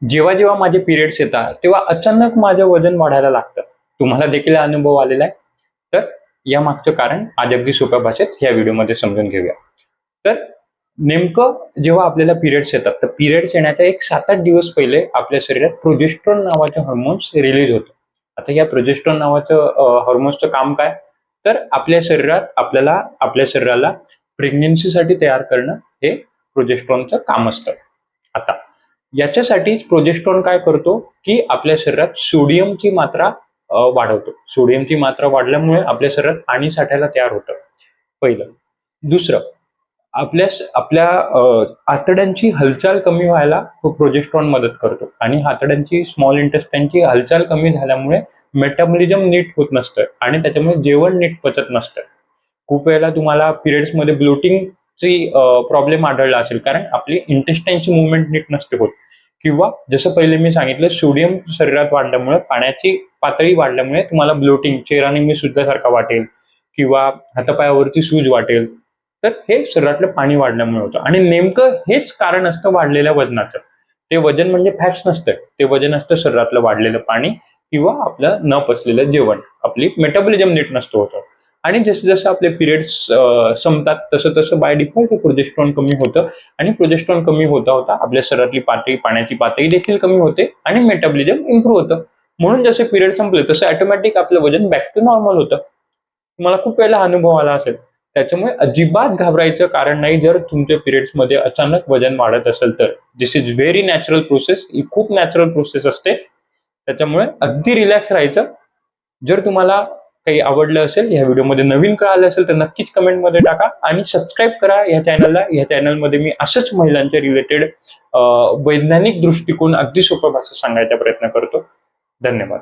जेव्हा जेव्हा माझे पिरियड्स येतात तेव्हा अचानक माझं वजन वाढायला लागतं. तुम्हाला देखील हा अनुभव आलेला आहे. तर या मागचं कारण आज अगदी सोप्या भाषेत या व्हिडिओमध्ये समजून घेऊया. तर नेमकं जेव्हा आपल्याला पिरियड्स येतात, तर पिरियड्स येण्याच्या एक 7-8 दिवस पहिले आपल्या शरीरात प्रोजेस्टेरॉन नावाचे हार्मोन्स रिलीज होतं. आता या प्रोजेस्टेरॉन नावाचं हार्मोन्सचं काम काय? तर आपल्या शरीराला प्रेग्नन्सीसाठी तयार करणं हे प्रोजेस्टेरॉनचं काम असतं. आता याच्यासाठीच प्रोजेस्टेरॉन काय करतो, की आपल्या शरीरात सोडियमची मात्रा वाढवतो. सोडियमची मात्रा वाढल्यामुळे आपल्या शरीरात पाणी साठायला तयार होतं, पहिलं. दुसरं, आपल्या आतड्यांची हालचाल कमी व्हायला तो प्रोजेस्टेरॉन मदत करतो आणि आतड्यांची स्मॉल इंटेस्टाइनची हालचाल कमी झाल्यामुळे मेटाबॉलिझम नीट होत नसतं आणि त्याच्यामुळे जेवण नीट पचत नसतं. खूप वेळेला तुम्हाला पिरियड्समध्ये ब्लोटिंगची प्रॉब्लेम आढळला असेल, कारण आपली इंटेस्टाइनची मूव्हमेंट नीट नसते होत. किंवा जसं पहिले मी सांगितलं, सोडियम शरीरात वाढल्यामुळे, पाण्याची पातळी वाढल्यामुळे तुम्हाला ब्लोटिंग, चेहरा नेहमी सुजल्यासारखा वाटेल किंवा हातापायावरची सूज वाटेल. तर हे शरीरातलं पाणी वाढल्यामुळे होतं आणि नेमकं हेच कारण असतं वाढलेल्या वजनाचं. ते वजन म्हणजे फॅट्स नसतं, ते वजन असतं शरीरातलं वाढलेलं पाणी किंवा आपलं न पचलेलं जेवण. आपली मेटाबॉलिझम नीट नसतं होतं. आणि जसं जसं आपले पिरियड्स संपतात तसं तसं बाय डिफॉल्ट प्रोजेस्टेरॉन कमी होतं आणि प्रोजेस्टेरॉन कमी होता होता आपल्या शरीरातली पातळी, पाण्याची पातळी देखील कमी होते आणि मेटाबॉलिझम इम्प्रूव्ह होतं. म्हणून जसे पिरियड संपले तसं ऑटोमॅटिक आपलं वजन बॅक टू नॉर्मल होतं. तुम्हाला खूप वेळेला अनुभव आला असेल. त्याच्यामुळे अजिबात घाबरायचं कारण नाही. जर तुमच्या पिरियड्समध्ये अचानक वजन वाढत असेल तर दिस इज व्हेरी नॅचरल प्रोसेस. ही खूप नॅचरल प्रोसेस असते. त्याच्यामुळे अगदी रिलॅक्स राहायचं. जर तुम्हाला काही आवडलं असेल, या व्हिडिओमध्ये नवीन कळालं असेल तर नक्कीच कमेंटमध्ये टाका आणि सबस्क्राईब करा या चॅनलला. या चॅनलमध्ये मी असंच महिलांच्या रिलेटेड वैज्ञानिक दृष्टिकोन अगदी सोप्या भाषेत सांगायचा प्रयत्न करतो. धन्यवाद.